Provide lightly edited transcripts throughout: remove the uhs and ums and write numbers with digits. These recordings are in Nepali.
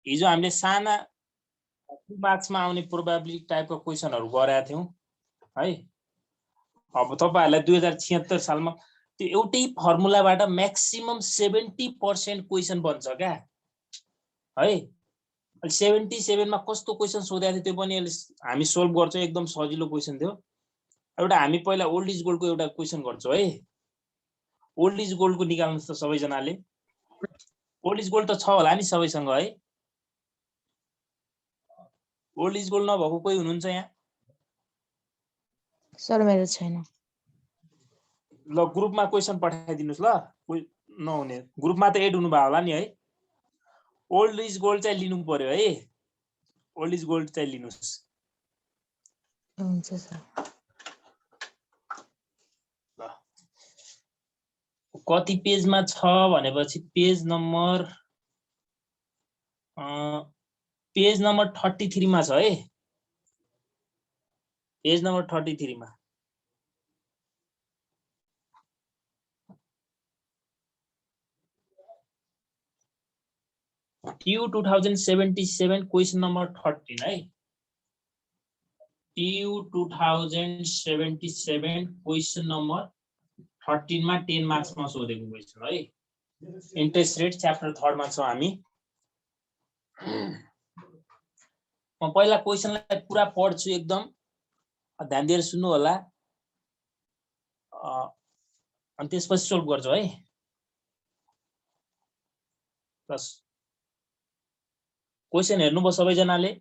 हिजो हामीले साना 2 मार्क्समा आउने प्रोबेबिलिटी टाइपको क्वेसनहरु गरेका थियौं है। अब तपाईहरुलाई 2076 सालमा त्यो एउटै फर्मुलाबाट म्याक्सिमम 70% क्वेसन बन्छ क्या है। 77 मा कस्तो क्वेसन सोधेको थियो त्यो पनि हामी सोल्भ गर्छौं, एकदम सजिलो क्वेसन थियो। एउटा हामी पहिला ओल्ड इज गोल्डको एउटा क्वेसन गर्छौं है। ओल्ड इज गोल्डको निकाल्नुस् त सबैजनाले। ओल्ड इज गोल्ड त छ होला नि सबैसँग है। ओल्ड इज गोल्ड नभएको कोही हुनुहुन्छ यहाँ? सर मेरो छैन। ल ग्रुपमा क्वेसन पठाइदिनुस् ल, कोही नहुने ग्रुपमा त एड हुनु भयो होला नि है। ओल्ड इज गोल्ड चाहिँ लिनु पर्यो है। ओल्ड इज गोल्ड चाहिँ लिनुस्। हुन्छ सर। ल कति पेजमा छ भनेपछि पेज नम्बर 33 मा छ है। पेज नम्बर 33 मा। TU 2077 क्वेशन नम्बर 13 है। TU 2077 क्वेशन नम्बर 13 मा 10 मार्क्स मा सोधेको क्वेशन है। इन्ट्रेस्ट रेट च्याप्टर 3 मा छौं हामी। म पहिला क्वेशनलाई पुरा पढ्छु, एकदम ध्यान दिएर सुन्नु होला। अनि त्यसपछि सोल्भ गर्छु है। बस क्वेशन हेर्नुभयो सबैजनाले?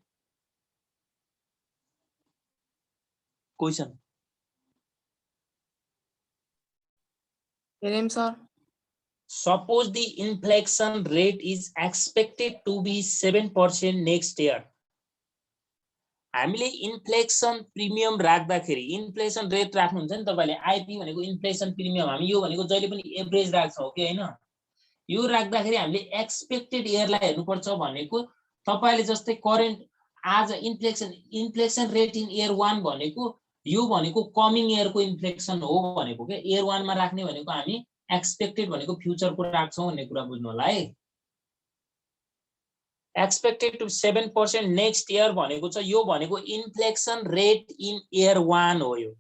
क्वेशन हेरौँ sir. Suppose the inflation rate is expected to be 7% next year. हामीले इन्फ्लेसन प्रिमियम राख्दाखेरि इन्फ्लेसन रेट राख्नुहुन्छ नि तपाईले। आईपी भनेको इन्फ्लेसन प्रिमियम, हामी यो भनेको जहिले पनि एभरेज राख्छौं कि हैन। यो राख्दाखेरि हामीले एक्सपेक्टेड इयरलाई हेर्नुपर्छ भनेको तपाईले जस्तै करेन्ट आज इन्फ्लेसन रेट इन इयर 1 भनेको यो भनेको कमिङ इयरको इन्फ्लेसन हो भनेको के। इयर 1 मा राख्ने भनेको हामी एक्सपेक्टेड भनेको फ्युचरको राख्छौं भन्ने कुरा बुझ्नु होला है। एक्सपेक्टेड टु 7% नेक्स्ट इयर भनेको छ, यो भनेको इन्फ्लेसन रेट इन इयर 1 हो यो।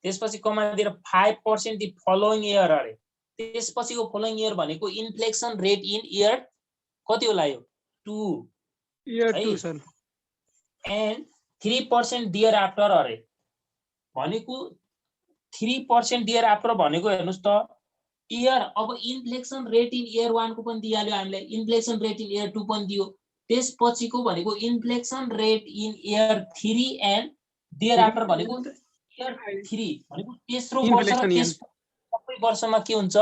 त्यसपछि कमा दिएर 5% दि फलोइङ इयर अरे। त्यसपछिको फलोइङ इयर भनेको इन्फ्लेसन रेट इन इयर कति होला यो 2 year 2 sir. And 3% thereafter अरे भनेको 3% दियर आफ्टर भनेको हेर्नुस् त इयर। अब इन्फ्लेसन रेट इन इयर 1 को पनि दिइहाल्यो हामीले, इन्फ्लेसन रेट इन इयर 2 पनि दियो। त्यसपछिको भनेको inflation rate in year 3 and thereafter भनेको इयर 3 भनेको तेस्रो वर्ष र त्यसको सबै वर्षमा के हुन्छ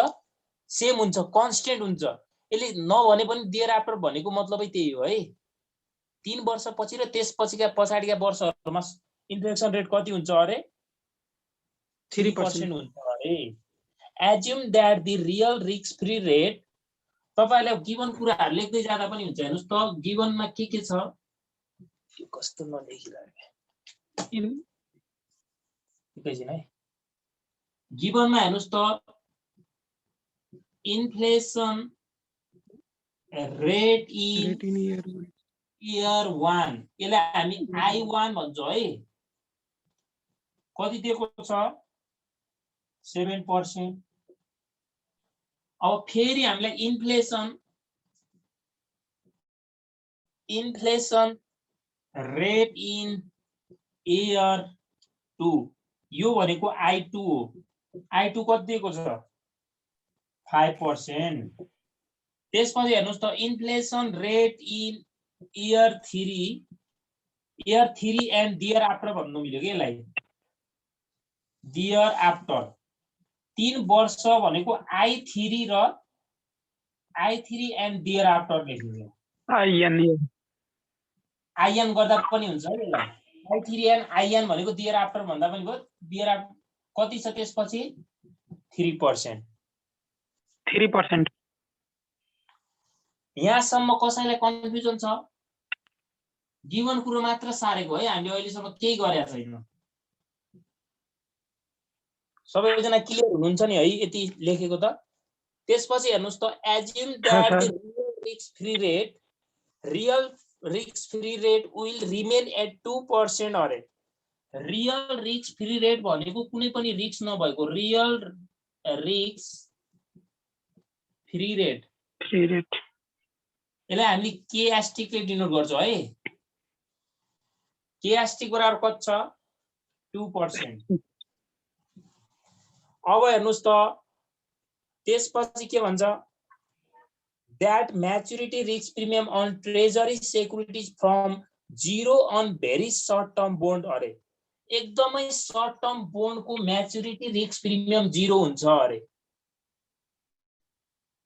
सेम हुन्छ, कन्स्टेन्ट हुन्छ। यसले नभने पनि दियर आफ्टर भनेको मतलबै त्यही हो है। 3 वर्षपछि र त्यसपछिका पछाडीका वर्षहरुमा इन्फ्लेसन रेट कति हुन्छ अरे 3% हुन्छ अरे। Assume that the real risk free rate, तपाईले गिवन कुराहरु लेख्दै जाँदा पनि हुन्छ। हेर्नुस् त गिवनमा के छ, यो कस्तो नलेखिरहेको एकैछिन है। गिवनमा हेर्नुस् त इन्फ्लेसन रेट इन इयर 1 यसलाई हामी I1 भन्छौं है। कति दिएको छ 7%। अब फेरि हामीलाई इन्फ्लेसन रेट इन इयर 2 यो भनेको I2 हो। I2 कति दिएको छ 5%। त्यसपछि हेर्नुस् त inflation rate in year 3 and thereafter भन्नु मिल्यो के यसलाई। दियर आफ्टर 3 वर्ष भनेको I3 एन्ड दियर आफ्टर लेख्नु। आइएन गर्दा पनि हुन्छ है यसलाई। I3 एन्ड आइएन भनेको दियर आफ्टर भन्दा पनि भयो। दियर आफ्टर कति छ त्यसपछि 3%। यहाँसम्म कसैलाई कन्फ्युजन छ? गिवन कुरो मात्र सारेको है, हामीले अहिलेसम्म केही गरेका छैनौं। सबैजना क्लियर हुनुहुन्छ नि है यति लेखेको त? त्यसपछि हेर्नुस् त assume that the real risk free rate real risk free rate will remain at 2% अरे रियल रिस्क फ्री रेट भनेको कुनै पनि रिस्क नभएको रियल रिस्क फ्री रेट यसलाई हामीले केएसटी ले डिनोट गर्छौं है केएसटी बराबर कति छ 2%। अब हेर्नुस् त त्यसपछि के भन्छ that maturity risk premium on treasury securities from 0 on very short term bond अरे एकदमै शॉर्ट टर्म बोन्ड को मैच्योरिटी रिस्क प्रिमियम 0 हुन्छ अरे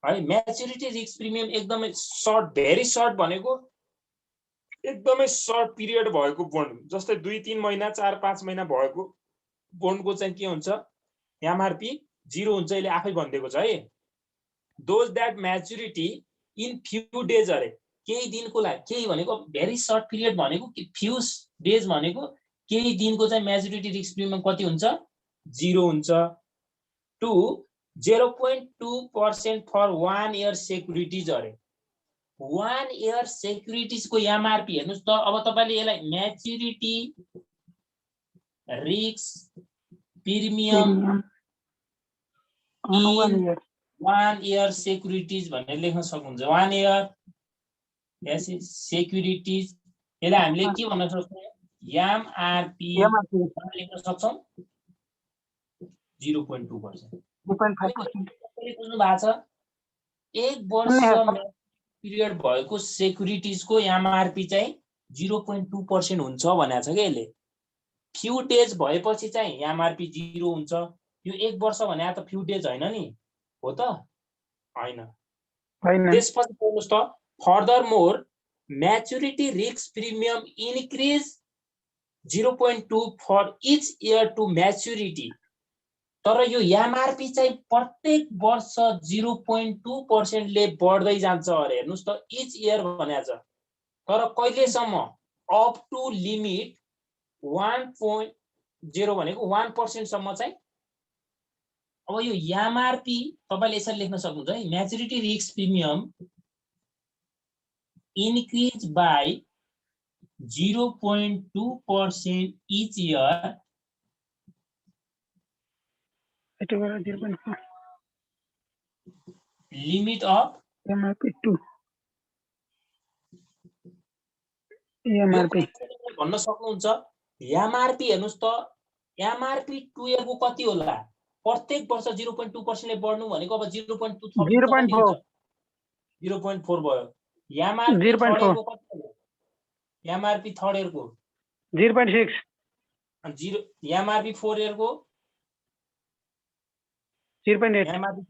है मैच्योरिटी रिस्क प्रिमियम एकदमै शॉर्ट भेरी शॉर्ट भनेको एकदमै शॉर्ट पिरियड भएको बोन्ड जस्तै 2-3 महिना 4-5 महिना भएको बोन्ड को चाहिँ के हुन्छ एमआरपी 0 हुन्छ यसले आफै भन्दिएको छ है those that maturity in few days अरे केही दिनको लागि केही भनेको भेरी शॉर्ट पिरियड भनेको few days भनेको केही दिनको चाहिँ मैच्योरिटी रिस्क प्रिमियम कति हुन्छ 0 हुन्छ टु 0.2% फर 1 year सेक्युरिटीज अरे 1 year सेक्युरिटीज को एमआरपी हेर्नुस् त अब तपाईले यसलाई maturity risk premium 1 year securities भनेर लेख्न सक्नुहुन्छ 1 year सेक्युरिटीज यसलाई हामीले के भन्न सक्छौं एमआरपी लेख्न सक्छौं 0.2% 2.5% बुझ्नु भएको छ एक वर्ष पिरियड भएको सेक्युरिटीज को एमआरपी चाहिँ 0.2% हुन्छ भनेको छ के यसले फ्यू डेज भएपछि चाहिँ एमआरपी 0 हुन्छ यो एक वर्ष भने त फ्यू डेज हैन नि हो त हैन त्यसपछि हेर्नुस् त furthermore maturity risk premium increase 0.2 for each year to maturity तर यो एमआरपी चाहिँ प्रत्येक वर्ष 0.2% ले बढ्दै जान्छ अरे हेर्नुस् त इच इयर भनेको छ तर कहिलेसम्म अप टु लिमिट 1.0 भनेको 1% सम्म चाहिँ अब यो एमआरपी तपाईले यसरी लेख्न सक्नुहुन्छ है maturity risk premium increase by 0.2% each year limit of MRP 2 MRP भन्न सक्नुहुन्छ एमआरपी हेर्नुस् त एमआरपी 2 इयर को कति होला प्रत्येक वर्ष 0.2% ले बढ्नु भनेको अब 0.2 0.4 भयो एमआरपी 0.4 को कति हो एमआरपी थर्ड इयर को 0.6 0 एमआरपी 4 इयर को 0.8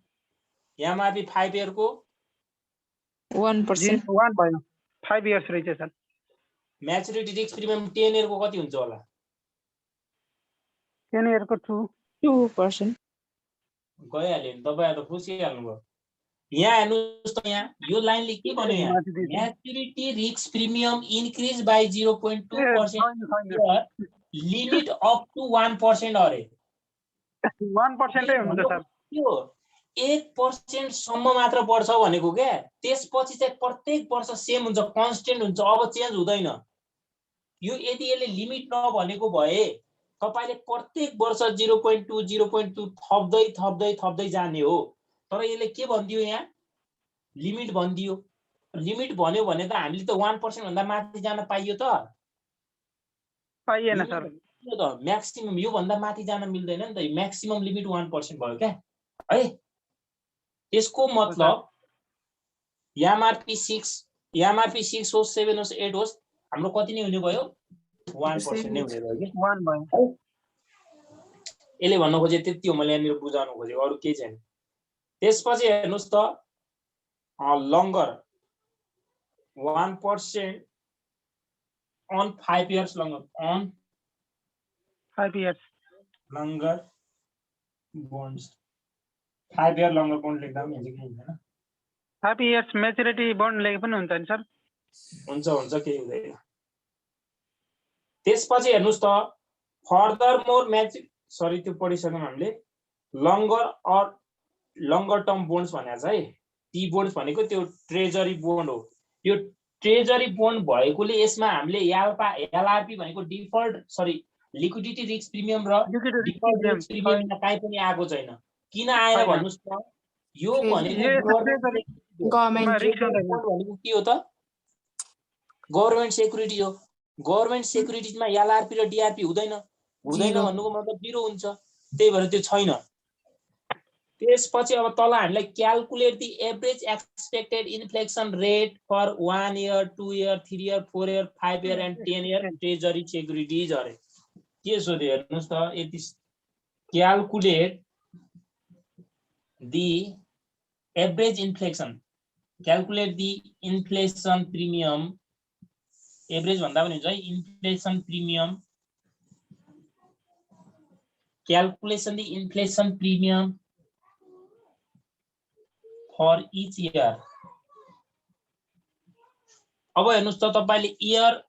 एमआरपी 5 इयर को 1% 1 भयो 5 इयर्स रहेछ sir maturity risk premium 10 year को कति हुन्छ होला 10 इयर को 2% गइहाल्यो नि तपाईहरु त फुसिहाल्नु भयो यहाँ हेर्नुस् त यहाँ यो लाइनले के भन्यो यहाँ maturity risk premium increase by 0.2% limit up to 1% अरे 1% नै हुन्छ सर त्यो 1% सम्म मात्र बढ्छ भनेको के त्यसपछि चाहिँ प्रत्येक वर्ष सेम हुन्छ कन्स्टेन्ट हुन्छ अब चेन्ज हुँदैन यो यदि यसले लिमिट नभनेको भए तपाईले प्रत्येक वर्ष 0.2 थप्दै जाने हो तर यसले के भन्दियो यहाँ लिमिट भन्दियो लिमिट भन्यो भने त हामीले त 1% भन्दा माथि जान पाइयो त पाइएन सर यो त म्याक्सिमम यो भन्दा माथि जान मिल्दैन नि त म्याक्सिमम लिमिट 1% भयो क्या है त्यसको मतलब एमआरपी 6 होस् 7 होस् 8 होस् हाम्रो कति नै हुने भयो 1% नै हुने भयो के 1 भयो यसले भन्न खोजे त्यति हो मैले यहाँनिर बुझाउन खोजेको अरु केही छैन त्यसपछि हेर्नुस् त लंगर 1% on 5 years longer on 5 years longer bonds 5 year longer bond लेख्दा पनि हुन्छ कि हुँदैन 5 years maturity bond लेखे पनि हुन्छ नि सर हुन्छ केही हुँदैन त्यसपछि हेर्नुस् त फर्दर मोर सरी त्यो पढिसक्यौं हामीले लंगर टर्म बोन्ड्स भनेको छ है टी बोन्ड्स भनेको त्यो ट्रेजरी बोन्ड हो यो ट्रेजरी बोन्ड भएकोले यसमा हामीले एलआरपी भनेको लिक्विडिटी रिस्क प्रिमियम र डिफल्ट रिस्क प्रिमियम कहीँ पनि आएको छैन। किन आएन भन्नुस् त? यो भनेको गभर्नमेन्ट भनेको के हो त? गभर्नमेन्ट सेक्युरिटी हो। गभर्नमेन्ट सेक्युरिटीजमा एलआरपी र डिआरपी हुँदैन भन्नुको मतलब 0 हुन्छ। त्यही भएर त्यो छैन। त्यसपछि अब तल हामीलाई calculate the average expected inflation rate for 1 year 2 year 3 year 4 year 5 year and 10 year treasury securities अरे के सोध्यो हेर्नुस् त? यति calculate the average inflation, calculate the inflation premium, average भन्दा पनि हुन्छ है, inflation premium, calculation the inflation premium for each year. अब हेर्नुस् त तपाईले इयर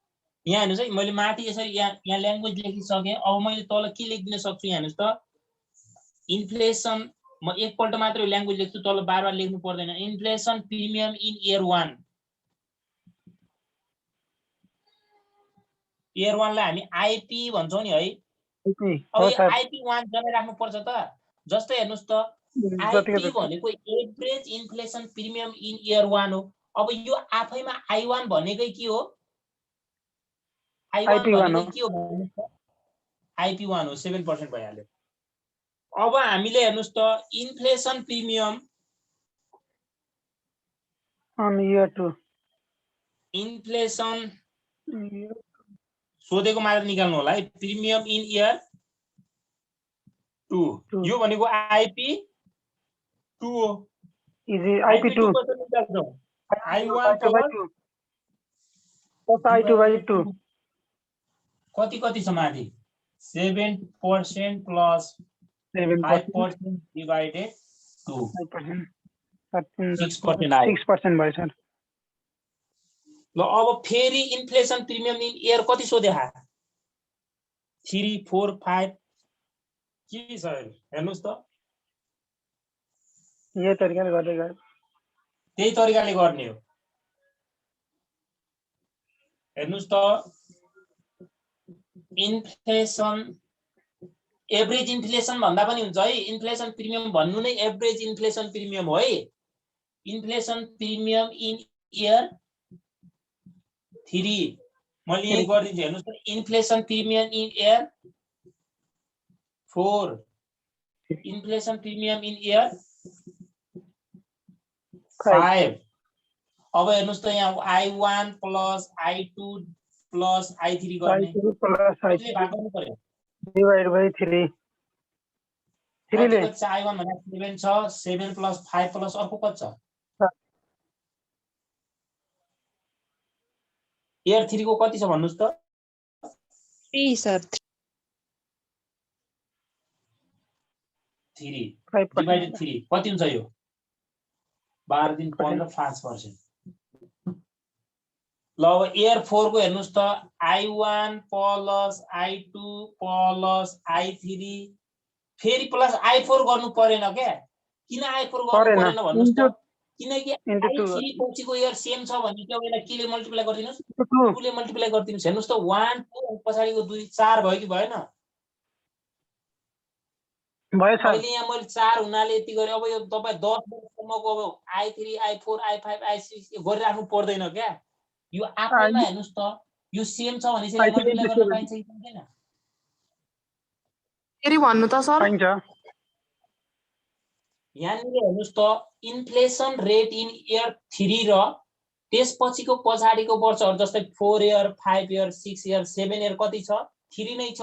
यहाँ हेर्नुस् है, मैले माथि यसरी यहाँ ल्याङ्ग्वेज लेखिसके। अब मैले तल के लेखिदिन सक्छु यहाँ हेर्नुस् त? इन्फ्लेसन, म एकपल्ट मात्र ल्याङ्ग्वेज लेख्छु, तल बार लेख्नु पर्दैन। Inflation premium in year 1। Year 1 लाई हामी आईपी भन्छौं नि है। अब यो आईपी 1 जनै राख्नु पर्छ त। जस्तै हेर्नुस् त, आईपी भनेको average inflation premium in year 1 हो। अब यो आफैमा I1 भनेकै के हो? I1 भनेकै के हो भन्नुस् त? IP1 हो, 7% भइहाल्यो। अब हामीले हेर्नुस् त inflation premium on year 2, inflation सोधेको मात्र निकाल्नु होला है। प्रिमियम इन इयर 2 यो भनेको IP2 हो। IP2 कसरी निकाल्छौ? I1 plus I2/2 कति छ माथि? 7% प्लस 5% डिवाइडेड 2 6% भयो सर। ल अब फेरि इन्फ्लेसन प्रिमियम इन इयर कति सोधेहा? 3 4 5 के छ हेर्नुस् त? यही तरिकाले गर्दै गयो। त्यही तरिकाले गर्ने हो। हेर्नुस् त इन्फ्लेसन एभरेज इन्फ्लेसन भन्दा पनि हुन्छ है। इन्फ्लेसन प्रिमियम भन्नु नै एभरेज इन्फ्लेसन प्रिमियम हो है। इन्फ्लेसन प्रिमियम इन इयर 3 मैले यही गरिदिन्छु। हेर्नुस् त inflation premium in year 4, inflation premium in year 5। अब हेर्नुस् त यहाँ I1 plus I2 plus I3 गर्ने डिवाइड बाइ 3 ले I1 भने 7 छ, 7 प्लस 5 प्लस अर्को कति छ? इयर 3 को कति छ भन्नुस् त? 3 सर। 3 डिवाइडेड 3 कति हुन्छ यो? 12 दिन 15 5%। ल अब इयर 4 को हेर्नुस् त I1 plus I2 plus I3 फेरि प्लस I4 गर्नु परेन क्या? किन I4 गर्नु परेन भन्नुस् त? किनकि I3 पछिको इयर सेम छ भने त्यो बेला केले मल्टिप्लाई गर्दिनुस्? 2 ले मल्टिप्लाई गर्दिनुस्। हेर्नुस् त 1 2 पछाडीको 2 4 भयो कि भएन? भयो सर। अहिले यहाँ मैले 4 हुनाले यति गरे। अब यो तपाई 10 वर्षसम्मको अब I3 I4 I5 I6 गरिराख्नु पर्दैन क्या? यो आफैमा हेर्नुस् त यो सेम छ भने चाहिँ मल्टिप्लाई गर्न पाइन्छ कि पाइदैन? फेरि भन्नु त सर। पाइन्छ। यहाँनिर हेर्नुस् त इन्फ्लेसन रेट इन इयर 3 र त्यसपछिको पछाडीको वर्षहरु जस्तै 4 इयर 5 इयर 6 इयर 7 इयर कति छ? 3 नै छ।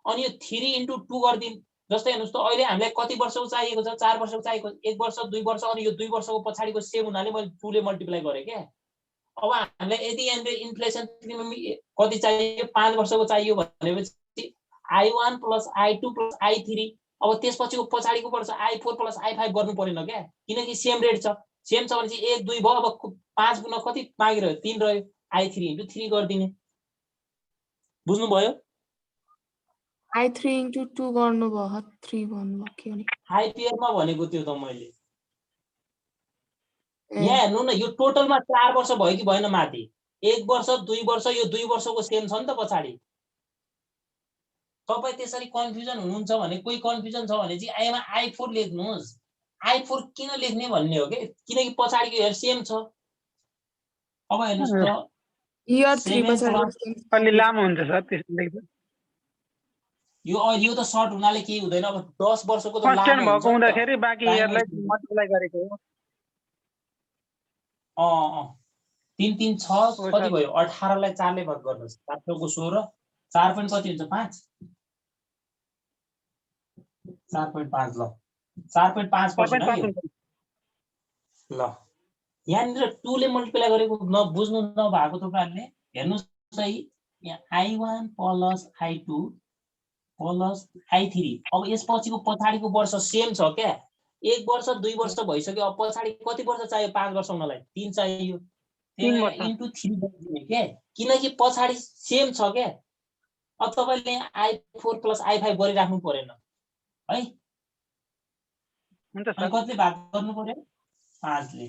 अनि यो 3 * 2 गर्दिन। जस्तै हेर्नुस् त अहिले हामीलाई कति वर्षको चाहिएको छ? 4 वर्षको चाहिएको। 1 वर्ष 2 वर्ष अनि यो 2 वर्षको पछाडीको सेम हुनाले मैले 2 ले मल्टिप्लाई गरे के। अब हामीलाई यदि यहाँनिर इन्फ्लेसन प्रिमियम कति चाहियो? 5 वर्षको चाहियो भनेपछि I1 plus I2 plus I3 अब त्यसपछिको पछाडीको वर्ष I4 प्लस I5 गर्नु पर्दैन क्या? किनकि सेम रेट छ। सेम छ भने चाहिँ 1 2 भयो। अब 5 गुना कति मागिरह्यो? 3 रह्यो। I3 * 3 गर्दिने। बुझ्नु भयो? I3 * 2 गर्नु भयो 3 भन्नु भयो के भने? IPR मा भनेको त्यो त मैले। यहाँ हेर्नु न यो टोटलमा 4 वर्ष भयो कि भएन माथि? 1 वर्ष 2 वर्ष यो 2 वर्षको सेम छ नि त पछाडी। तपाई त्यसरी कन्फ्युजन हुनुहुन्छ भने कोही कन्फ्युजन छ भने चाहिँ आइमा I4 लेख्नुस्। I4 किन लेख्ने भन्ने हो के किनकि पछाडीको हेर सेम छ। अब हेर्नुस् त Year 3 7 पछाडि अलि लामो हुन्छ सर त्यसले लेख्दा। यो त सर्ट हुनाले केही हुँदैन। अब 10 वर्षको त कन्स्टेन्ट लामो भएको हुन्छ नि त। हुँदाखेरि बाँकी इयरलाई मल्टिप्लाई गरेको हो। 3 3 6 हो कति सर। भयो 18 लाई 4 ले भाग गर्नुस् 7 को 16 4 पनि कति हुन्छ 5 4.5 ल 4.5% है यो ल यहाँनिर 2 ले मल्टिप्लाई गरेको बुझ्नु नभएको तपाईहरुले हेर्नुस् है यहाँ I1 plus I2 plus I3 अब यसपछिको पछाडीको वर्ष सेम छ क्या 1 वर्ष 2 वर्ष भइसक्यो अब पछाडी कति वर्ष चाहियो 5 वर्ष हुनलाई 3 चाहियो 3 वर्ष इन्टु 3 गरिदिने के किनकि पछाडी सेम छ के अब तपाईले I4 प्लस I5 गरिराख्नु पर्दैन है हुन्छ अनि सर। कतिले भाग गर्नु पर्यो 5 ले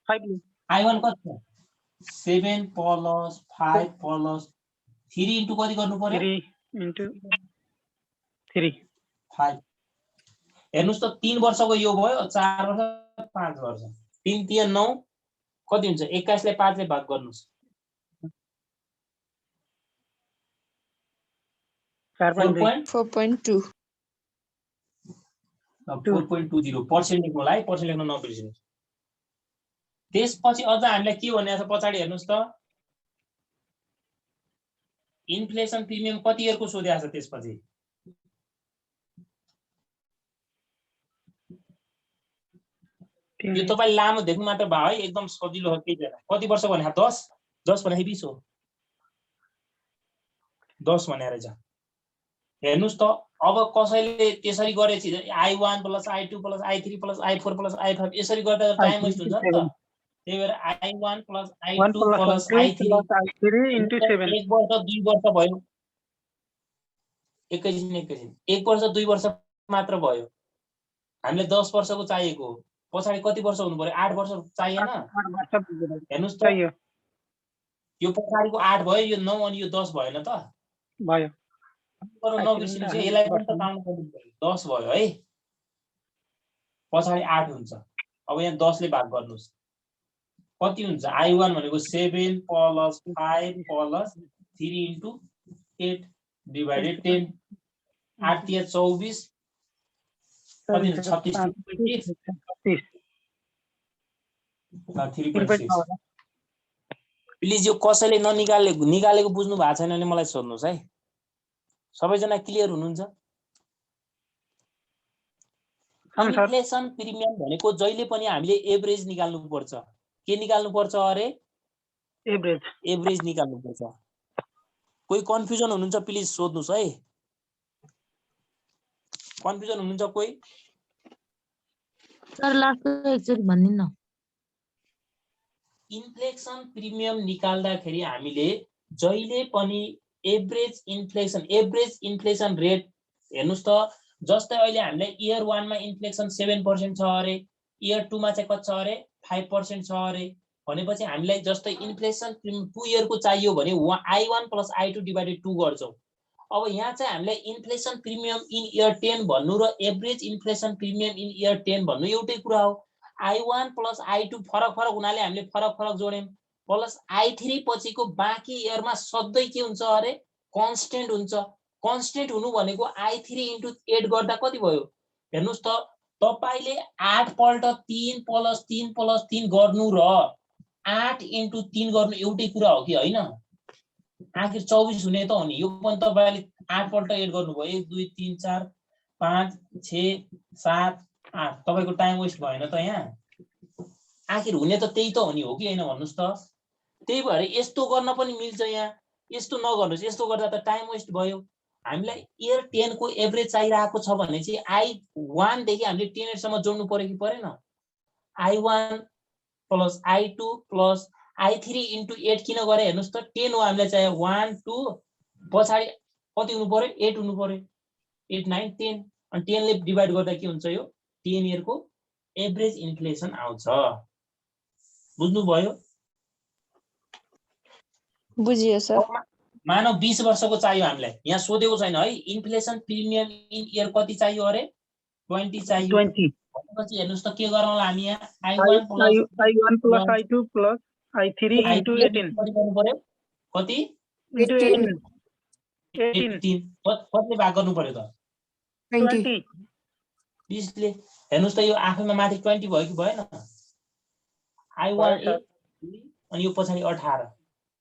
5 ले I1 कति छ 7 प्लस 5 प्लस 3 इन्टु कति गर्नु पर्यो 3 इन्टु 3 5 हेर्नुस् त 3 वर्षको यो भयो 4 वर्ष 5 वर्ष 3 3 9 कति हुन्छ 21 लाई 5 ले भाग गर्नुस् 4.2 4.20% लेख्नुलाई पर्सेन्ट लेख्न नबिर्सिनुस् त्यसपछि अझ हामीलाई के भनेको छ पछाडी हेर्नुस् त इन्फ्लेसन प्रिमियम कति इयरको सोधेको छ त्यसपछि यो तपाई लामो देख्नु मात्र भयो है एकदम सजिलो हो के बेला कति वर्ष भने 10 भने 20 हो 10 भने रहेछ हेर्नुस् त अब कसैले त्यसरी गरेछि I1 plus I2 plus I3 plus I4 plus I5 यसरी गर्दा टाइम वेस्ट हुन्छ नि त त्यही भएर I1 plus I2 plus I3 into 7 1 वर्ष 2 वर्ष भयो एकैछिन 1 वर्ष 2 वर्ष मात्र भयो हामीले 10 वर्षको चाहिएको पछाडी कति वर्ष हुनु पर्यो 8 वर्ष चाहिएन हेर्नुस् त यो पछाडीको 8 भयो यो 9 अनि यो 10 भएन त भयो नबिर्सिनु चाहिँ यसलाई पनि त काउन्ट गर्नु पर्यो 10 भयो है पछाडी 8 हुन्छ अब यहाँ 10 ले भाग गर्नुस् कति हुन्छ I1 भनेको 7 प्लस 5 प्लस 3 इन्टु 8 डिवाइडेड 10 8 तिया 24 कति हुन्छ 36 3.6 प्लिज यो कसैले निकालेको बुझ्नु भएको छैन भने मलाई सोध्नुस् है सबैजना क्लियर हुनुहुन्छ इन्फ्लेसन प्रिमियम भनेको जहिले पनि हामीले एभरेज निकाल्नु पर्छ के निकाल्नु पर्छ अरे एभरेज निकाल्नु पर्छ कोही कन्फ्युजन हुनुहुन्छ प्लिज सोध्नुस् है कन्फ्युजन हुनुहुन्छ कोही सर लास्टको एकचोटी भन्दिनु न इन्फ्लेसन प्रिमियम निकाल्दाखेरि हामीले जहिले पनि एभरेज इन्फ्लेसन रेट हेर्नुस् त जस्तै अहिले हामीले इयर 1 मा इन्फ्लेसन 7% छ अरे इयर 2 मा चाहिँ कति छ अरे 5% छ अरे भनेपछि हामीलाई जस्तै इन्फ्लेसन 2 इयर को चाहियो भने I1 प्लस I2 डिवाइडेड 2 गर्छौं अब यहाँ चाहिँ हामीलाई इन्फ्लेसन प्रिमियम इन इयर 10 भन्नु र average inflation premium in year 10 भन्नु एउटै कुरा हो I1 प्लस I2 फरक हुनाले हामीले फरक जोड्यौं प्लस I3 पछिको बाँकी इयरमा सधैं के हुन्छ अरे कन्स्टेन्ट हुन्छ कन्स्टेन्ट हुनु भनेको I3 इन्टु 8 गर्दा कति भयो हेर्नुस् त तपाईले 8 पल्ट 3 प्लस 3 प्लस 3 गर्नु र 8 इन्टु 3 गर्नु एउटै कुरा हो कि हैन आखिर 24 हुने त हो नि यो पनि तपाईले 8 पल्ट 8 गर्नुभयो 1 2 3 4 5 6 7 8 तपाईको टाइम वेस्ट भएन त यहाँ आखिर हुने त त्यही त हो नि हो कि हैन भन्नुस् त त्यही भएर यस्तो गर्न पनि मिल्छ यहाँ यस्तो नगर्नुस् यस्तो गर्दा त टाइम वेस्ट भयो हामीलाई इयर 10 को एभरेज चाहिरहेको छ भने चाहिँ I1 देखि हामीले 10 सम्म जोड्नु पर्यो कि परेन I1 plus I2 plus I3 into 8 किन गरे हेर्नुस् त 10 हो हामीलाई चाहियो 1 2 पछाडी कति हुनु पर्यो 8 हुनु पर्यो 8 9 10 अनि 10 ले डिवाइड गर्दा के हुन्छ यो 10 इयर को एभरेज इन्फ्लेसन आउँछ बुझ्नु भयो बुझियो सर। अब मानव 20 वर्षको चाहियो हामीलाई, यहाँ सोधेको छैन है। इन्फ्लेसन प्रिमियम इन इयर कति चाहियो अरे? 20 चाहियो। 20 भनेपछि हेर्नुस् त के गरौँला हामी यहाँ I1 plus I1 I2 plus I3 into 18 कति गर्नु पर्यो? कति? into 18 18 कतिले भाग गर्नु पर्यो त? 20 20 ले। हेर्नुस् त यो आफैमा माथि 20 भयो कि भएन? I1 भयो, अनि यो पछाडि 18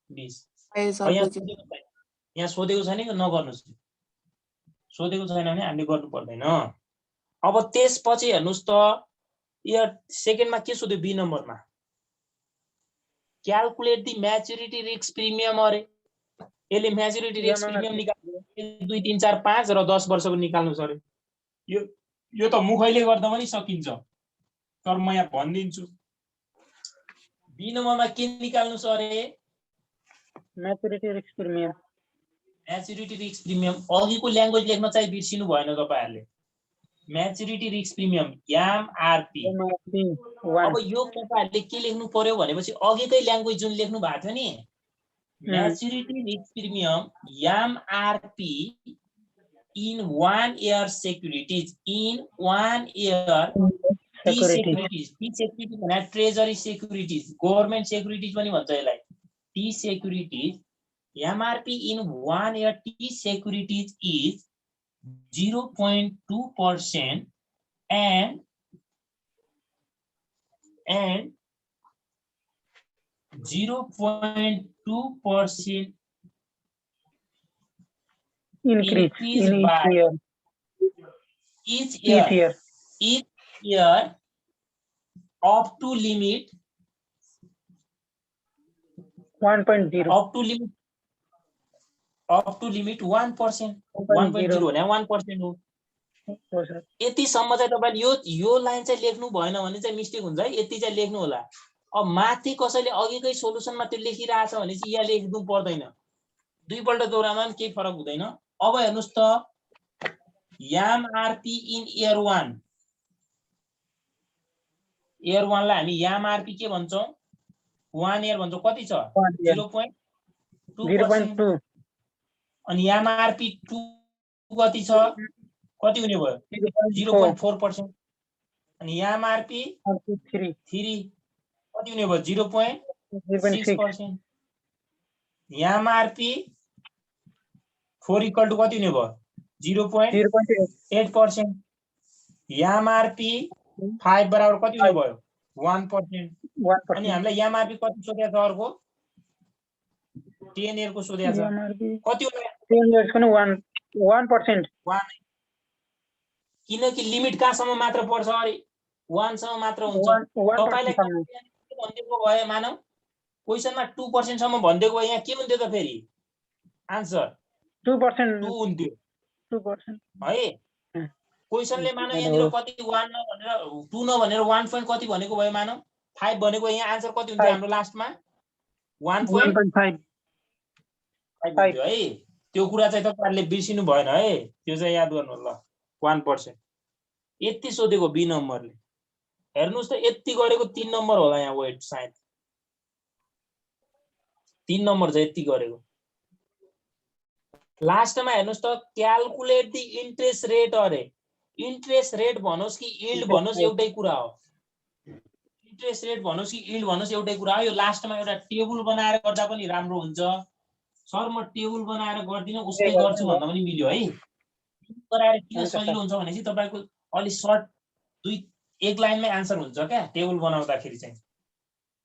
20। ए सर बुझियो। यहाँ सोधेको छैन कि नगर्नुस्। सोधेको छैन भने हामीले गर्नु पर्दैन। अब त्यसपछि हेर्नुस् त यो सेकेन्डमा के सोध्यो? बी नम्बरमा calculate the maturity risk premium अरे। यसले म्याच्युरिटी रिस्क प्रिमियम निकाल्नु 1 2 3 4 5 र 10 वर्षको निकाल्नु छ अरे। यो त मुखैले गर्दा पनि सकिन्छ, तर म यहाँ भनिदिन्छु। बी नम्बरमा के निकाल्नु छ अरे? Maturity risk premium. Maturity risk premium अघिको ल्याङ्ग्वेज लेख्न चाहिँ बिर्सिनु भएन तपाईहरुले। Maturity risk premium MRP. अब यो तपाईहरुले के लेख्नु पर्यो भनेपछि अघिकै ल्याङ्ग्वेज जुन लेख्नु भएको थियो नि, maturity risk premium MRP in 1 year securities, in 1 year T securities भने ट्रेजरी securities, गभर्नमेन्ट securities पनि भन्छ यसलाई। T securities MRP in 1 year T securities is 0.2% and 0.2% increase by each year up to limit 1.0 up to limit 1%। 1.0 भने 1% हो। यतिसम्म चाहिँ तपाईले यो लाइन चाहिँ लेख्नु भएन भने चाहिँ मिस्टेक हुन्छ है। यति चाहिँ लेख्नु होला। अब माथि कसैले अघिकै सोलुसनमा त्यो लेखिरहेछ भने चाहिँ यहाँ लेख्नु पर्दैन। दुईपल्ट दोहोऱ्याउँदा पनि केही फरक हुँदैन। अब हेर्नुस् त एमआरपी इन इयर 1 लाई हामी एमआरपी के भन्छौं? 1 इयर भन्छौं। कति छ? 0.2%। अनि एमआरपी 2 कति छ? कति हुने भयो? 0.4%। अनि एमआरपी 3 कति हुने भयो? 0.6%। एमआरपी 4 इक्वल टु कति हुने भयो? 0.8%। एमआरपी 5 बराबर कति हुने भयो? 1%। अनि हामीलाई एमआरपी कति सोधेको छ? अर्को 10 इयर को सोधेको छ। कति हो? 10 इयर्स को 1%। किनकि लिमिट कहाँसम्म मात्र पर्छ अरे? 1 सम्म मात्र हुन्छ। तपाईलाई के भन्दिएको भए मानौ क्वेशनमा 2% सम्म भन्दिएको भए यहाँ के हुन्थ्यो त फेरि? आन्सर 2% 2 हुन्थ्यो 2% है। क्वेशनले मानौ यहाँनिर कति 1 नभनेर 2 नभनेर 1 पोइन्ट कति भनेको भए मानौ 5 भनेको यहाँ आन्सर कति हुन्थ्यो हाम्रो लास्टमा? 1.5 हुन्थ्यो है। त्यो कुरा चाहिँ तपाईहरुले बिर्सिनु भएन है। त्यो चाहिँ याद गर्नु ल। 1%। यति सोधेको बी नम्बरले। हेर्नुस् त यति गरेको 3 नम्बर होला यहाँ वेट सायद। 3 नम्बर चाहिँ यति गरेको। लास्टमा हेर्नुस् त क्याल्कुलेट द इन्ट्रेस्ट रेट अरे। इन्ट्रेस्ट रेट भनोस् कि यील्ड भनोस् एउटै कुरा हो। इन्ट्रेस्ट रेट भनोस् कि यील्ड भनोस् एउटै कुरा हो। यो लास्टमा एउटा टेबल बनाएर गर्दा पनि राम्रो हुन्छ। सर म टेबल बनाएर गर्दिन उस्तै गर्छु भन्दा पनि मिल्यो है। गराएर किन सजिलो हुन्छ भने चाहिँ तपाईको अलि सर्ट 1 लाइनमै आन्सर हुन्छ क्या टेबल बनाउँदाखेरि चाहिँ।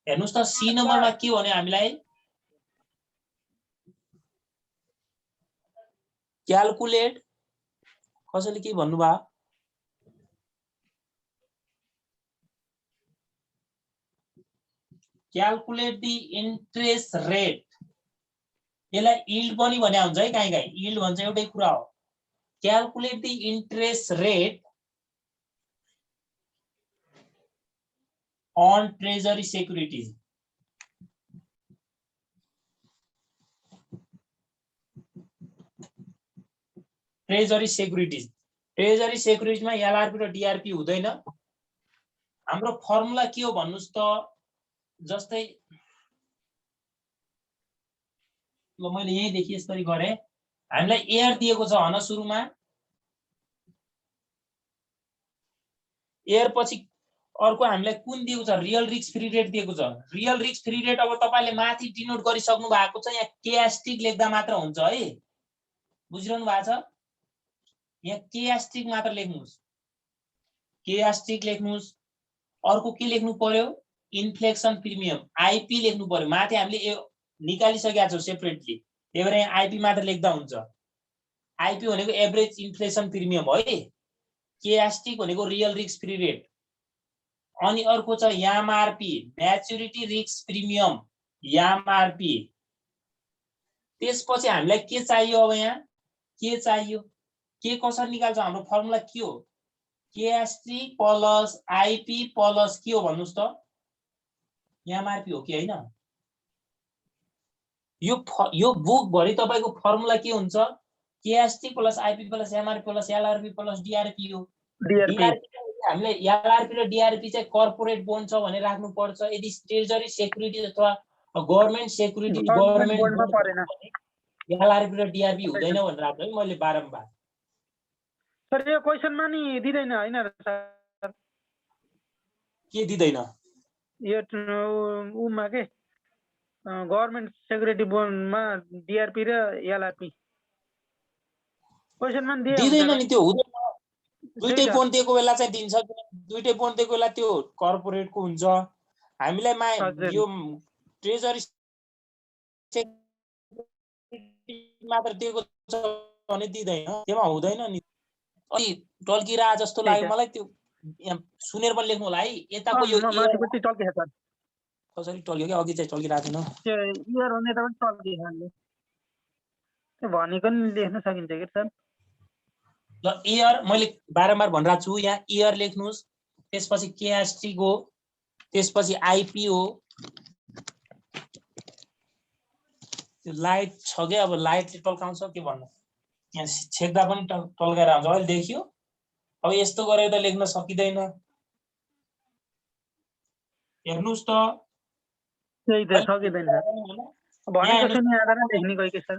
हेर्नुस् त सी नम्बरमा के भने हामीलाई क्याल्कुलेट कसैले के भन्नु भयो? Calculate the interest rate. यसलाई यील्ड पनि भने हुन्छ है काहीँ काहीँ। यील्ड भन्छ एउटै कुरा हो। Calculate the interest rate on treasury securities। Treasury securities. Treasury सेक्युरिटीजमा एलआरपी र डीआरपी हुँदैन। हाम्रो फर्मुला के हो भन्नुस् त? जस्तै ल मैले यहीँदेखि यसरी गरेँ हामीलाई एयर दिएको छ भन सुरुमा एयर पछि अर्को हामीलाई कुन दिएको छ रियल रिस्क फ्री रेट दिएको छ रियल रिस्क फ्री रेट अब तपाईले माथि डिनोट गरिसक्नु भएको छ यहाँ के एस्ट्रिक लेख्दा मात्र हुन्छ है बुझिरहनु भएको छ यहाँ के एस्ट्रिक मात्र लेख्नुस् के एस्ट्रिक लेख्नुस् अर्को के लेख्नु पर्यो इन्फ्लेसन प्रिमियम आईपी लेख्नु पर्यो माथि हामीले निकालिसकेका छौं सेपरेटली त्यही भएर यहाँ आईपी मात्र लेख्दा हुन्छ आईपी भनेको एभरेज इन्फ्लेसन प्रिमियम है के एस्ट्रिक भनेको रियल रिस्क फ्री रेट अनि अर्को छ MRP maturity risk premium MRP त्यसपछि हामीलाई के चाहियो अब यहाँ के चाहियो के कसरी निकाल्छ हाम्रो फर्मुला के हो के एस्ट्रिक प्लस आईपी प्लस के हो भन्नुस् त एमआरपी हो कि हैन यो बुक भरि तपाईको फर्मुला के हुन्छ के asterisk plus IP plus MRP plus LRP plus DRP हो हामीले एलआरपी र डीआरपी चाहिँ कर्पोरेट बोन्ड छ भने राख्नु पर्छ यदि ट्रेजरी सेक्युरिटी अथवा गभर्नमेन्ट सेक्युरिटी गभर्नमेन्ट बोन्डमा परेन एलआरपी र डीआरपी हुँदैन भनेर राख्नु है मैले बारम्बार सर यो क्वेशनमा नि दिदैन हैन सर के दिदैन यो उमा के गभर्नमेन्ट सेक्युरिटी बोन्डमा डीआरपी र एलआरपी क्वेशनमा दिदैन नि त्यो हुँदैन दुईटै बोन्ड दिएको बेला चाहिँ दिन्छ दुईटै बोन्ड दिएको बेला त्यो कर्पोरेटको हुन्छ हामीलाई यो ट्रेजरी मात्र दिएको छ भने दिदैन त्यसमा हुँदैन नि अलि टल्किरा जस्तो लाग्यो मलाई त्यो सुनेर पनि लेख्नु होला है यताको यो माथिपट्टि टल्किया सर कसरी टल्क्यो के अघि चाहिँ टल्किरहेको थिएन त्यो इयर हुने त पनि टल्किया त्यो भनेको नि लेख्न सकिन्छ के सर ल इयर मैले बारम्बार भनिरहेको छु यहाँ इयर लेख्नुस् त्यसपछि के एस्ट्रिक हो त्यसपछि आईपी हो त्यो लाइट छ के अब लाइटले टल्काउँछ के भन्नु यहाँ छेक्दा पनि टल्काएर आउँछ अहिले देखियो अब यस्तो गरेर त लेख्न सकिदैन हेर्नुस् त त्यही त सकिदैन भनेको सुनि आएर लेख्ने गयो के सर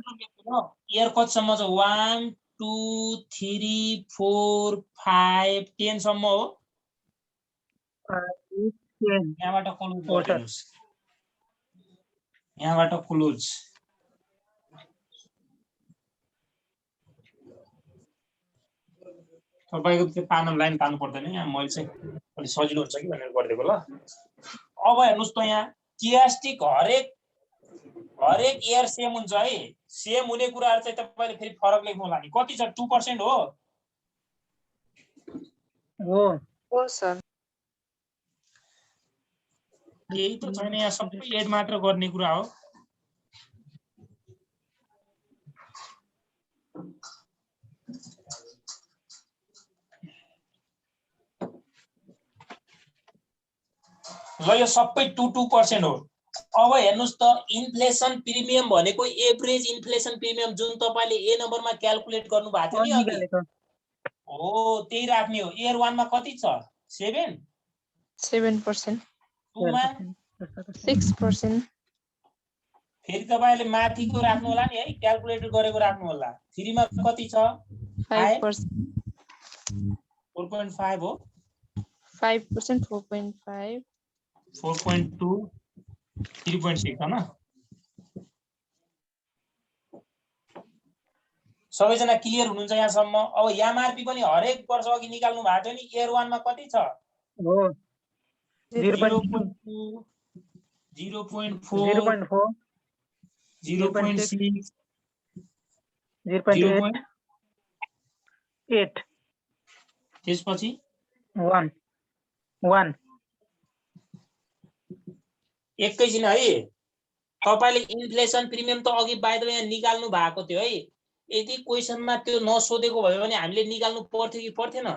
इयर कतिसम्म छ 1 2 3 4 5 10 सम्म हो यहाँबाट क्लोज गर्नुस् यहाँबाट क्लोज तपाईको त्यो तानो लाइन तान्नु पर्दैन यहाँ मैले चाहिँ अलि सजिलो हुन्छ कि भनेर गरिदिएको ल अब हेर्नुस् त यहाँ केएसटिक हरेक इयर सेम हुन्छ है सेम हुने कुराहरु चाहिँ तपाईले फेरि फरक लेख्नु होला नि कति छ 2% हो हो सर यही त छैन यहाँ सबै एड मात्र गर्ने कुरा हो ल यो सबै 2% हो अब हेर्नुस् त इन्फ्लेसन प्रिमियम भनेको एभरेज इन्फ्लेसन प्रिमियम जुन तपाईले ए नम्बरमा क्याल्कुलेट गर्नु भएको थियो नि अघि हो त्यही राख्ने हो इयर 1 मा कति छ 7% 2 मा 6% फेरि तपाईले माथिको राख्नु होला नि है क्याल्कुलेट गरेको राख्नु होला 3 मा कति छ 5% 4.5 हो 5% 4.5 4.2 3.6 हैन सबैजना क्लियर हुनुहुन्छ यहाँसम्म अब एमआरपी पनि हरेक वर्ष अघि निकाल्नु भएको छ नि इयर 1 मा कति छ हो 0.2 0.4 0.6 0.8 त्यसपछि 1 एकैछिन है तपाईले इन्फ्लेसन प्रिमियम त अघि बाइ द वे यहाँ निकाल्नु भएको थियो है यदि क्वेशनमा त्यो नसोधेको भयो भने हामीले निकाल्नु पर्थ्यो कि पर्थेन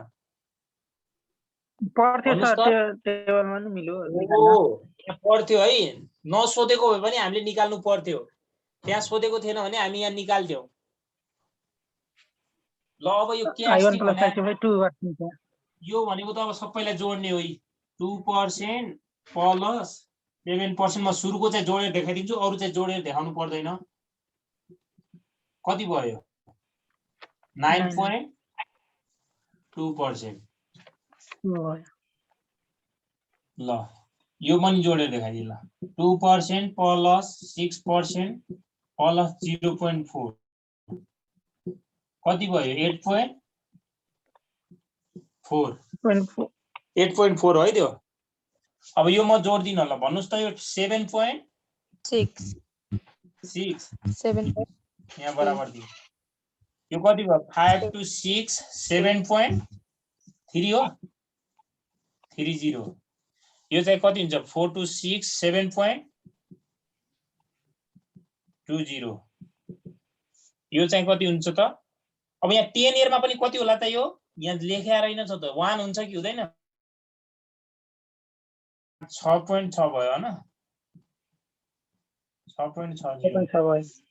पर्थ्यो सर त्यो टेबलमा नि मिल्यो पर्थ्यो है नसोधेको भयो भने हामीले निकाल्नु पर्थ्यो त्यहाँ सोधेको थिएन भने हामी यहाँ निकाल्थ्यौ ल अब यो के यो भनेको त अब सबैलाई जोड्ने हो 2% प्लस 7% म सुरुको चाहिँ जोडेर देखाइदिन्छु अरु चाहिँ जोडेर देखाउनु पर्दैन कति भयो 9.2%। ल यो पनि जोडेर देखाइदिए ल 2% प्लस 6% प्लस 0.4 कति भयो 8.4 8.4 है त्यो। अब यो म जोड्दिन ल भन्नुस् त यो 7.6 यहाँ बराबर दियो यो कति भयो 5 to 6 7.3 हो 30 यो चाहिँ कति हुन्छ 4 to 6 7.20 यो चाहिँ कति हुन्छ त। अब यहाँ 10 इयरमा पनि कति होला त यो यहाँ लेखेर रहेन छ त 1 हुन्छ कि हुँदैन 6.6 भयो हैन 6.60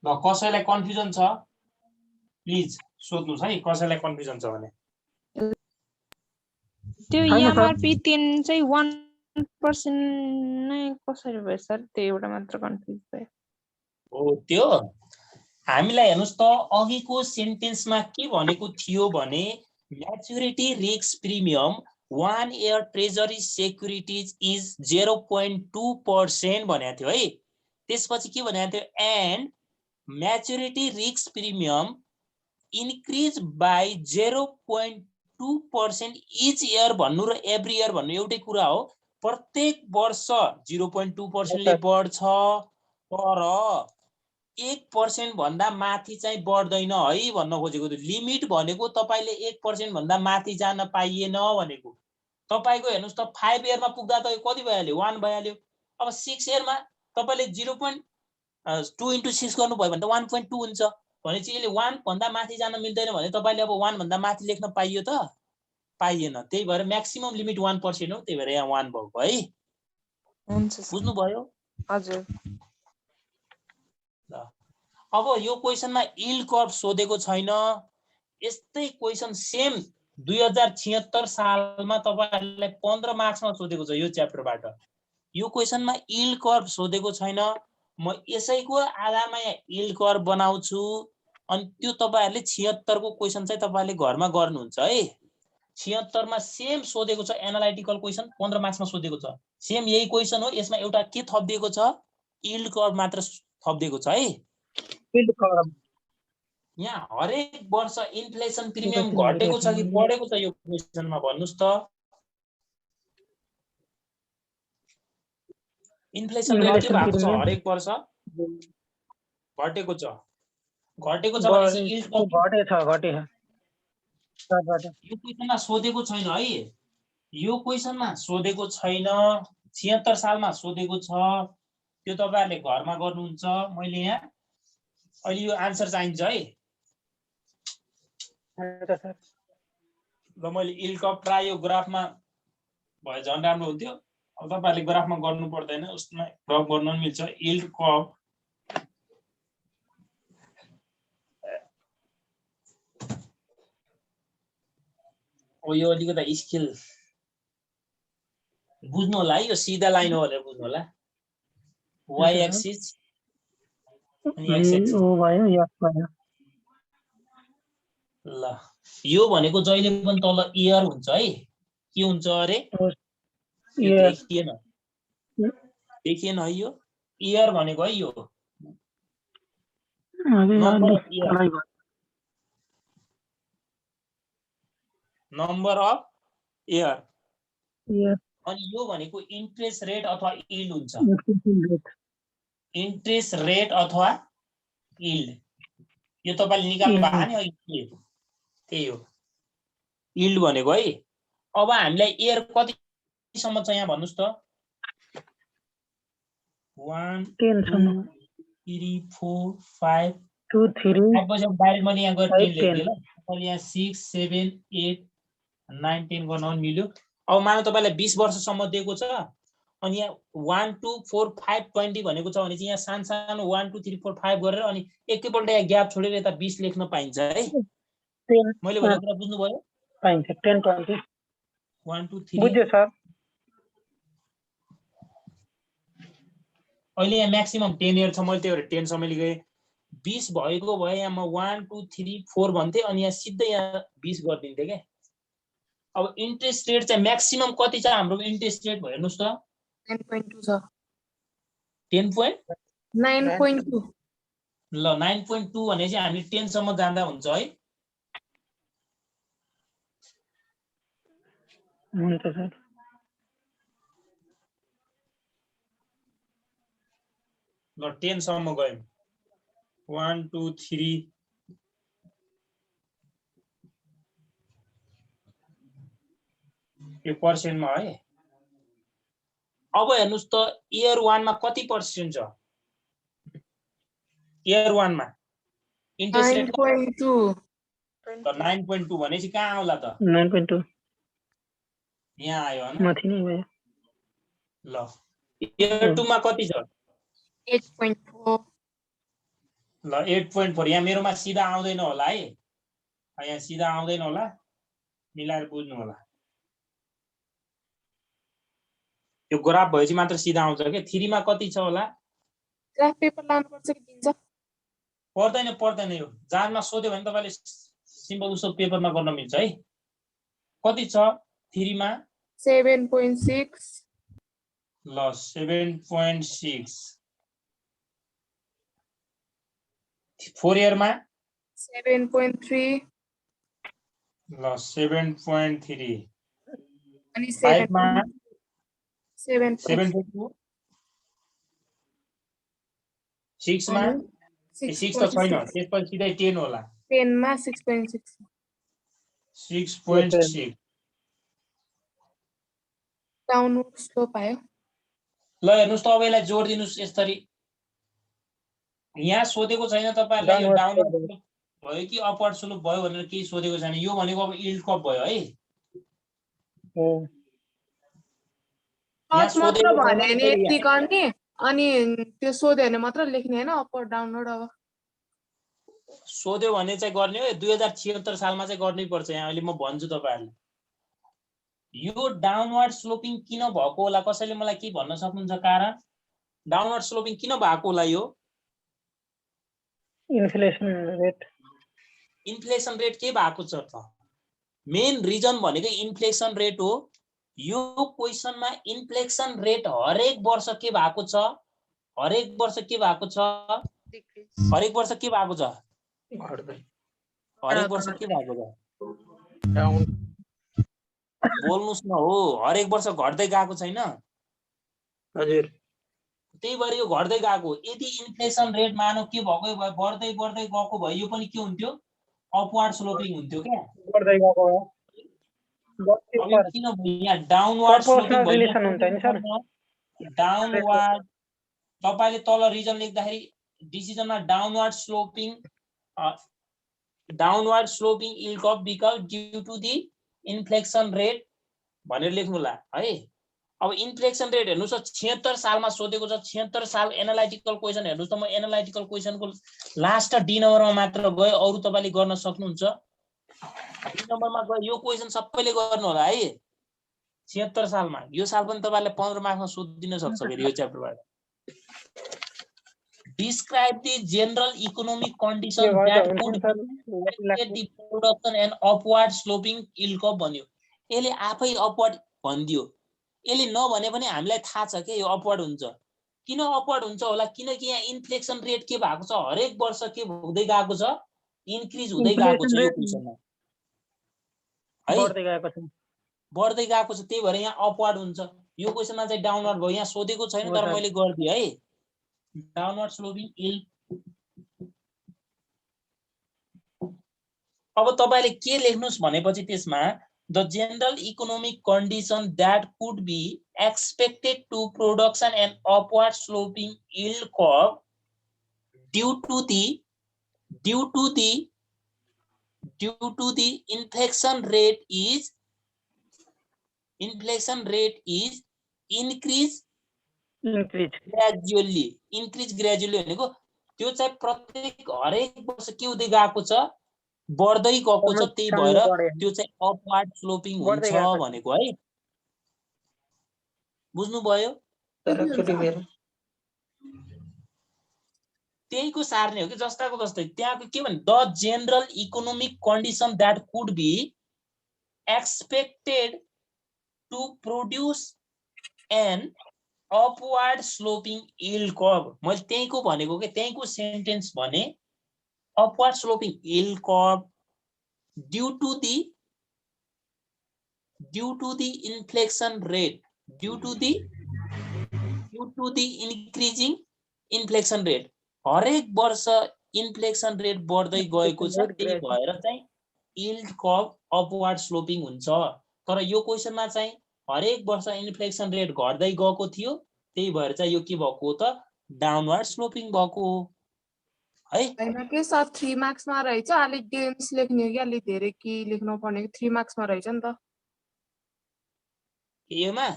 ल कसैलाई कन्फ्युजन छ प्लिज सोध्नुस् है कसैलाई कन्फ्युजन छ भने। त्यो एमआरपी 10 चाहिँ 1% नै कसरी भयो सर त्यो एउटा मात्र कन्फ्युज भयो। हो त्यो हामीलाई हेर्नुस् त अघिको सेन्टेन्समा के भनेको थियो भने maturity risk premium 1 year treasury securities is 0.2% भनेको थियो है। त्यसपछि के भनेको थियो and maturity risk premium increase by 0.2% each year भन्नु र एभ्री इयर भन्नु एउटै कुरा हो। प्रत्येक वर्ष 0.2% ले बढ्छ तर 1% भन्दा माथि चाहिँ बढ्दैन है भन्न खोजेको थियो। लिमिट भनेको तपाईले 1% भन्दा माथि जान पाइएन भनेको। तपाईको हेर्नुस् त 5 इयरमा पुग्दा त कति भइहाल्यो 1 भइहाल्यो। अब 6 इयरमा तपाईले 0.2 into 6 गर्नु भयो भने त 1.2 हुन्छ भनेपछि यसले 1 भन्दा माथि जान मिल्दैन भने तपाईले अब 1 भन्दा माथि लेख्न पाइयो त पाइएन। त्यही भएर म्याक्सिमम लिमिट 1% हो त्यही भएर यहाँ 1 भएको है। हुन्छ बुझ्नु भयो हजुर। अब यो क्वेशनमा यील्ड कर्व सोधेको छैन। यस्तै क्वेशन सेम 2076 सालमा तपाईहरुलाई 15 मार्क्समा सोधेको छ यो च्याप्टरबाट। यो क्वेशनमा यील्ड कर्व सोधेको छैन। म यसैको आधारमा यहाँ यील्ड कर्व बनाउँछु अनि त्यो तपाईहरुले 76 को क्वेशन चाहिँ तपाईहरुले घरमा गर्नुहुन्छ है। 76 मा सेम सोधेको छ एनालाइटिकल क्वेशन 15 मार्क्समा सोधेको छ। सेम यही क्वेशन हो। यसमा एउटा के थपिदिएको छ यील्ड कर्व मात्र थपिदिएको छ है। यील्ड कर्व यहाँ हरेक वर्ष इन्फ्लेसन प्रिमियम घटेको छ कि बढेको छ यो क्वेशनमा भन्नुस् त। इन्फ्लेसन रेट के भएको छ हरेक वर्ष घटेको छ भनेपछि यील्ड कर्व घटेछ यो क्वेशनमा सोधेको छैन है। यो क्वेशनमा सोधेको छैन 76 सालमा सोधेको छ। त्यो तपाईहरुले घरमा गर्नुहुन्छ। मैले यहाँ अहिले यो आन्सर चाहिन्छ है। र मैले यील्ड कर्व प्राय यो ग्राफमा भए झन् राम्रो हुन्थ्यो। अब तपाईहरुले ग्राफमा गर्नु पर्दैन उसमा ग्राफ गर्न पनि मिल्छ। यील्ड कर्व ओ यो अलिकति स्केल बुझ्नु होला है। यो सिधा लाइन हो भनेर बुझ्नु होला। y एक्सिस अनि x एक्सिस ल यो भनेको जहिले पनि तल इयर हुन्छ है। के हुन्छ अरे देखिएन है यो इयर भनेको है यो नम्बर अफ इयर अनि यो भनेको इन्ट्रेस्ट रेट अथवा यील्ड हुन्छ। इन्ट्रेस्ट रेट अथवा यील्ड यो तपाईले निकाल्नु भएको नि अहिले त्यही हो यील्ड भनेको है। अब हामीलाई इयर कति सम्म छ यहाँ भन्नुस् त 1 2 3 4 5 2 3 डाइरेक्ट मैले यहाँ गएर 10 लेख्दिए ल। मैले यहाँ 6 7 8 9 10 गर्न मिल्यो। अब मानौ तपाईलाई 20 वर्षसम्म दिएको छ अनि यहाँ 1 2 4 5 20 भनेको छ भने चाहिँ यहाँ सानो 1 2 3 4 5 गरेर अनि एकैपल्ट यहाँ ग्याप छोडेर यता 20 लेख्न पाइन्छ है। मैले भनेको कुरा बुझ्नु भयो? पाइन्छ 10 20 1 2 3 बुझ्यो सर अहिले यहाँ म्याक्सिमम 10 इयर छ मैले त्यही भएर 10 सम्म लेखेँ 20 भएको भए यहाँ म 1 2 3 4 भन्थे अनि यहाँ सिधै यहाँ 20 गरिदिन्थे के अब इन्ट्रेस्ट रेट चाहिँ म्याक्सिमम कति छ हाम्रो इन्ट्रेस्ट रेट भयो हेर्नुस् त 9.2 छ 10 point 9.2 ल 9.2 भने चाहिँ हामी 10 सम्म जाँदा हुन्छ है हुन्छ सर ल 10 सम्म गयौँ 1 2 3 यो पर्सेन्टमा है अब हेर्नुस् त इयर 1 मा कति पर्सेन्ट छ इयर 1 मा इन्ट्रेस्ट रेट 9.2 त 9.2 भनेपछि कहाँ आउला त 9.2 यहाँ आयो हैन माथि नै भयो ल इयर 2 मा कति छ 8.4 ल 8.4 यहाँ मेरोमा सिधा आउँदैन होला है यहाँ सिधा आउँदैन होला मिलाएर बुझ्नु होला यो ग्राफ भएपछि मात्र सिधा आउँछ के 3 मा कति छ होला ग्राफ पेपर लानुपर्छ कि दिन्छ पर्दैन यो जानमा सोध्यो भने तपाईले सिम्पल उसो पेपरमा गर्न मिल्छ है कति छ 3 मा 7.6 ल 7.6 4 इयर मा 7.3 ल 7.3 अनि 5 मा 7.2 7.2 6 मा 6 त छैन त्यसपछि सिधै 10 होला 10 मा 6.6 6.6 डाउनवर्ड स्लोप आयो ल हेर्नुस् त अब यसलाई जोड दिनुस् यसरी यहाँ सोधेको छैन तपाईहरुलाई यो डाउनवर्ड स्लोप भयो कि अपवर्ड स्लोप भयो भनेर केही सोधेको छैन यो भनेको अब यील्ड कर्व भयो है यहाँ टच मात्र सोधेको भने छैन नि यति गर्ने अनि त्यो सोध्यो भने मात्र लेख्ने हैन अपवर्ड डाउनवर्ड अब सोध्यो भने चाहिँ गर्ने हो 2076 सालमा चाहिँ गर्नै पर्छ यहाँ अहिले म भन्छु तपाईहरुलाई यो डाउनवर्ड स्लोपिङ किन भएको होला कसैले मलाई के भन्न सक्नुहुन्छ कारण डाउनवर्ड स्लोपिङ किन भएको होला यो इन्फ्लेसन रेट के भएको छ त मेन रिजन भनेको इन्फ्लेसन रेट हो यो क्वेशनमा इन्फ्लेसन रेट हरेक वर्ष के भएको छ हरेक वर्ष के भएको छ हरेक वर्ष के भएको छ हरेक वर्ष के भएको छ डाउन बोल्नुस् न हो हरेक वर्ष घट्दै गएको छैन हजुर त्यही भएर यो घट्दै गएको यदि इन्फ्लेसन रेट मानौ के भएको भए बढ्दै बढ्दै गएको भए यो पनि के हुन्थ्यो अपवर्ड स्लोपिङ हुन्थ्यो क्या बढ्दै गएको किनभने यहाँ डाउनवर्ड स्लोपिङ रिलेसन हुन्छ नि सर डाउनवर्ड तपाईले तल रिजन लेख्दाखेरि डिसिजनमा downward sloping yield curve because due to the inflation rate भनेर लेख्नुला है अब इन्फ्लेसन रेट हेर्नुस् 76 सालमा सोधेको छ 76 साल एनालाइटिकल क्वेशन हेर्नुस् त म एनालाइटिकल क्वेशनको लास्ट डी नम्बरमा मात्र गए अरु तपाईले गर्न सक्नुहुन्छ डी नम्बरमा गए यो क्वेशन सबैले गर्नु होला है 76 सालमा यो साल पनि तपाईले 15 मार्क्समा सोधिदिन सक्छ फेरि यो च्याप्टरबाट describe the general economic condition that could affect the production and upward sloping yield curve भन्यो यसले आफै अपवर्ड भन्दियो यसले नभने पनि हामीलाई थाहा छ के यो अपवर्ड हुन्छ किन अपवर्ड हुन्छ होला किनकि यहाँ इन्फ्लेसन रेट के भएको छ हरेक वर्ष के हुँदै गएको छ इन्क्रिज हुँदै गएको छ यो क्वेशनमा है बढ्दै गएको छ त्यही भएर यहाँ अपवर्ड हुन्छ यो क्वेशनमा चाहिँ डाउनवर्ड भयो यहाँ सोधेको छैन तर मैले गर्दिए है डाउनवर्ड स्लोपिङ यील्ड अब तपाईले के लेख्नुस् भनेपछि त्यसमा the general economic condition that could be expected to production and upward sloping yield curve due to the inflation rate is increase gradually भनेको त्यो चाहिँ प्रत्येक हरेक वर्ष के हुँदै गएको छ बढ्दै गएको छ, त्यही भएर बढे त्यो चाहिँ अपवार्ड स्लोपिङ बढ्दै हुन्छ गएको छ। भनेको है। बुझ्नुभयो? तर एकचोटि फेरि त्यहीको सार्ने हो कि जस्ताको जस्तै। त्यहाँको के भने the general economic condition that could be expected to produce an upward sloping yield curve. मैले त्यहीको भनेको के, त्यहीको सेन्टेन्स भने upward sloping yield curve due to the inflation rate, due to the increasing inflation rate. हरेक वर्ष इन्फ्लेक्सन रेट बढ्दै गएको छ, त्यही भएर चाहिँ यील्ड कर्व अपवार्ड स्लोपिङ हुन्छ। तर यो क्वेशनमा चाहिँ हरेक वर्ष इन्फ्लेक्सन रेट घट्दै गएको थियो, त्यही भएर चाहिँ यो के भएको त डाउनवार्ड स्लोपिङ भएको है। होइन के सर 3 मार्क्समा रहेछ, अलिक डेन्स लेख्ने हो कि अलिक धेरै के लेख्नु पर्ने, 3 मार्क्समा रहेछ नि त। एमा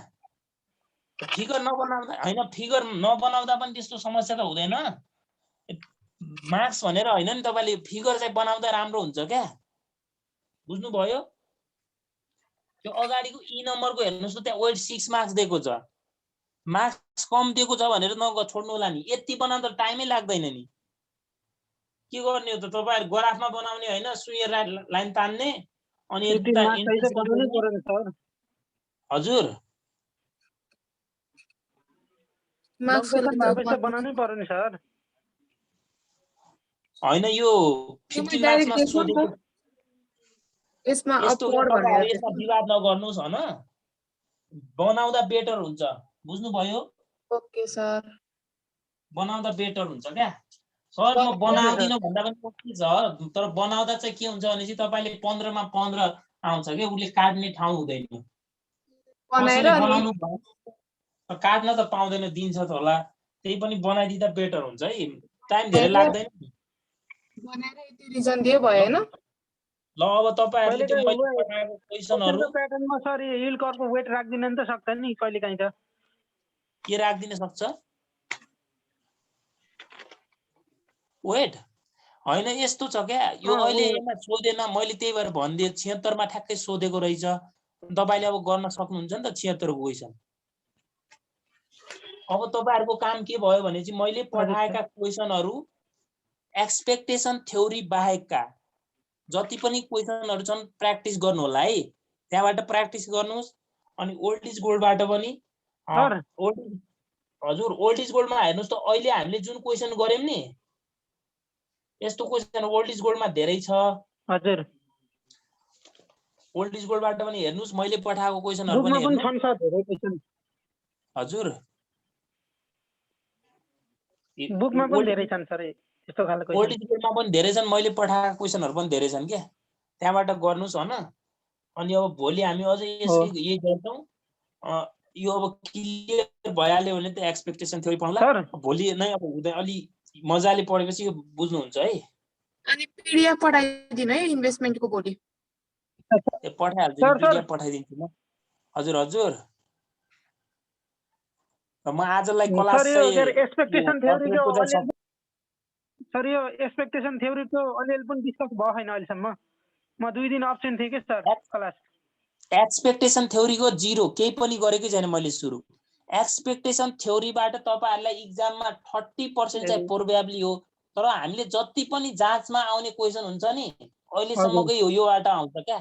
फिगर नबनाउँदा होइन, फिगर नबनाउँदा पनि त्यस्तो समस्या त हुँदैन। मार्क्स भनेर होइन नि, तपाईँले फिगर चाहिँ बनाउँदा राम्रो हुन्छ क्या। बुझ्नुभयो? त्यो अगाडिको ई नम्बरको हेर्नुहोस् त, त्यहाँ वेट 6 मार्क्स दिएको छ। मार्क्स कम दिएको छ भनेर छोड्नु होला नि, यति बनाउँदा टाइमै लाग्दैन नि। के गर्ने हो त तपाईँहरू, ग्राफमा बनाउने होइन, सुयर लाइन तान्ने अनि हजुर बनाउनै पर्यो नि सर। होइन यो 15 मार्क्समा सोधेको। यसमा यस्तो अपवर्ड भनेर यसमा विवाद नगर्नुहोस् हैन, बनाउँदा बेटर हुन्छ। बुझ्नुभयो? ओके सर, बनाउँदा बेटर हुन्छ क्या। सर म बनाउँदिन भन्दा पनि सक्छ, तर बनाउँदा चाहिँ के हुन्छ भने चाहिँ तपाईले 15 मा 15 आउँछ के, उले काट्ने ठाउँ हुँदैन। कसैले बनाउनु काट्न त पाउँदैन, दिन्छ त होला, त्यही पनि बनाइदिँदा बेटर हुन्छ है, टाइम धेरै लाग्दैन। बनाएर यति रिजन दिए भएन। ल अब तपाईहरुले त्यो मैले पठाएको क्वेशनहरु प्याटर्नमा सर यील्ड कर्वको वेट राख्दिन नि त सक्छ नि कहिले काहीँ त। के राख्दिन सक्छ? वेट होइन, यस्तो छ क्या, यो अहिले यसमा सोधेन, मैले त्यही भएर भनिदिए 76 मा ठ्याक्कै सोधेको रहेछ। तपाईले अब गर्न सक्नुहुन्छ नि त 76 को क्वेशन। अब तपाईहरुको काम के भयो भने चाहिँ मैले पठाएका क्वेशनहरु एक्सपेक्टेसन थ्योरी बाहेकका जति पनि क्वेशनहरु छन् प्र्याक्टिस गर्नु होला है। त्यहाँबाट प्र्याक्टिस गर्नुस्। अनि ओल्ड इज गोल्डबाट पनि हजुर ओल्ड इज गोल्डमा हेर्नुस् त, अहिले हामीले जुन क्वेशन गर्यौं नि, यस्तो क्वेशन ओल्ड इज गोल्डमा धेरै छ। हजुर ओल्ड इज गोल्डबाट पनि हेर्नुस्, मैले पठाएको क्वेशनहरु पनि हेर्नुस्। हजुर बुकमा पनि धेरै छन् सर यस्तो खालको। ओल्ड इज गोल्डमा पनि धेरै छन्, मैले पठाएको क्वेशनहरु पनि धेरै छन् के, त्यहाँबाट गर्नुस् हैन। अनि अब भोलि हामी अझै यही गर्छौं। यो अब क्लियर भइहाल्यो भने त एक्सपेक्टेसन थ्योरी पढ्ला। भोलि नै अब हुँदै अलि मजाले पढेपछि यो बुझ्नुहुन्छ है। अनि पीडीएफ पठाइदिनु है इन्भेस्टमेन्टको भोलि। ए पठाइहाल्छु नि, पीडीएफ पठाइदिन्छु म। हजुर हजुर, र म आजलाई क्लास चाहिँ एक्सपेक्टेसन थ्योरीको अलिअलि पनि डिस्कस भयो छैन अहिलेसम्म। म 2 दिन अब्सेन्ट थिएँ के सर क्लास। एक्सपेक्टेसन थ्योरीको जीरो केही पनि गरेकै छैन मैले सुरु। एक्सपेक्टेसन थ्योरीबाट तपाईहरुलाई एक्जाममा 30% चाहिँ प्रोबेबली हो, तर हामीले जति पनि जाँचमा आउने क्वेशन हुन्छ नि अहिलेसम्मकै हो, योबाट आउँछ क्या,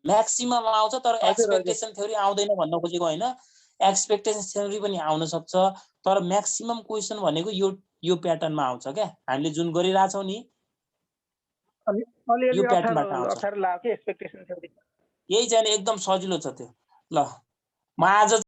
म्याक्सिमम आउँछ। तर एक्सपेक्टेसन थ्योरी आउँदैन भन्न खोजेको हैन, एक्सपेक्टेसन थ्योरी पनि आउन सक्छ, तर म्याक्सिमम क्वेशन भनेको यो प्याटर्नमा आउँछ क्या, हामीले जुन गरिराछौं नि यो प्याटर्नबाट आउँछ। यही चाहिँ एकदम सजिलो छ त्यो। ल म आज